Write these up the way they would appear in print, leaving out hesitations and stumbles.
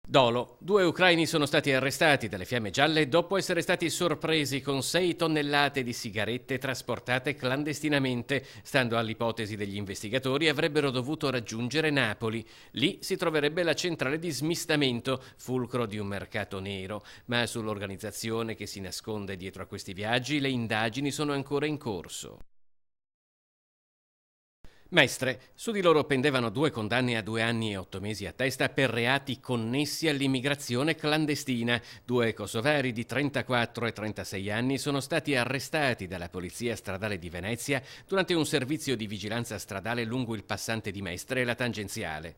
Dolo. 2 ucraini sono stati arrestati dalle Fiamme Gialle dopo essere stati sorpresi con 6 tonnellate di sigarette trasportate clandestinamente. Stando all'ipotesi degli investigatori, avrebbero dovuto raggiungere Napoli. Lì si troverebbe la centrale di smistamento, fulcro di un mercato nero. Ma sull'organizzazione che si nasconde dietro a questi viaggi le indagini sono ancora in corso. Mestre, su di loro pendevano 2 condanne a 2 anni e 8 mesi a testa per reati connessi all'immigrazione clandestina. 2 kosovari di 34 e 36 anni sono stati arrestati dalla Polizia Stradale di Venezia durante un servizio di vigilanza stradale lungo il passante di Mestre e la tangenziale.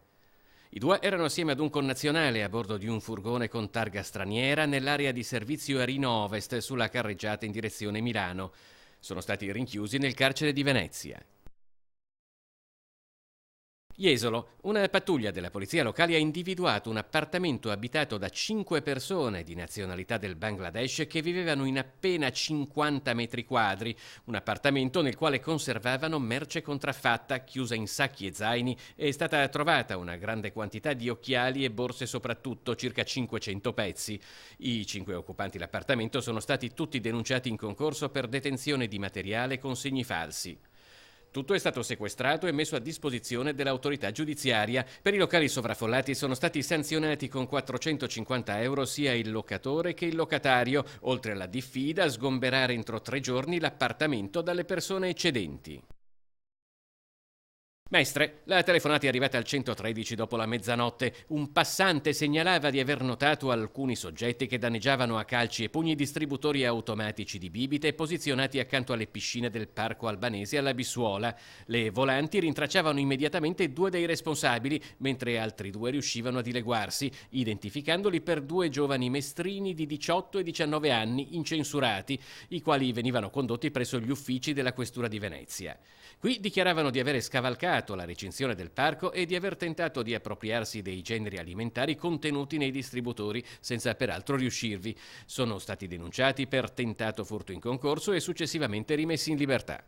I 2 erano assieme ad un connazionale a bordo di un furgone con targa straniera nell'area di servizio Arino Ovest sulla carreggiata in direzione Milano. Sono stati rinchiusi nel carcere di Venezia. Jesolo, una pattuglia della polizia locale ha individuato un appartamento abitato da 5 persone di nazionalità del Bangladesh che vivevano in appena 50 metri quadri, un appartamento nel quale conservavano merce contraffatta chiusa in sacchi e zaini. È stata trovata una grande quantità di occhiali e borse, soprattutto circa 500 pezzi. I 5 occupanti dell'appartamento sono stati tutti denunciati in concorso per detenzione di materiale con segni falsi. Tutto è stato sequestrato e messo a disposizione dell'autorità giudiziaria. Per i locali sovraffollati sono stati sanzionati con 450 euro sia il locatore che il locatario, oltre alla diffida a sgomberare entro 3 giorni l'appartamento dalle persone eccedenti. Mestre, la telefonata è arrivata al 113 dopo la mezzanotte. Un passante segnalava di aver notato alcuni soggetti che danneggiavano a calci e pugni distributori automatici di bibite posizionati accanto alle piscine del parco albanese alla Bissuola. Le volanti rintracciavano immediatamente 2 dei responsabili, mentre altri 2 riuscivano a dileguarsi, identificandoli per 2 giovani mestrini di 18 e 19 anni incensurati, i quali venivano condotti presso gli uffici della Questura di Venezia. Qui dichiaravano di avere scavalcato la recinzione del parco e di aver tentato di appropriarsi dei generi alimentari contenuti nei distributori, senza peraltro riuscirvi. Sono stati denunciati per tentato furto in concorso e successivamente rimessi in libertà.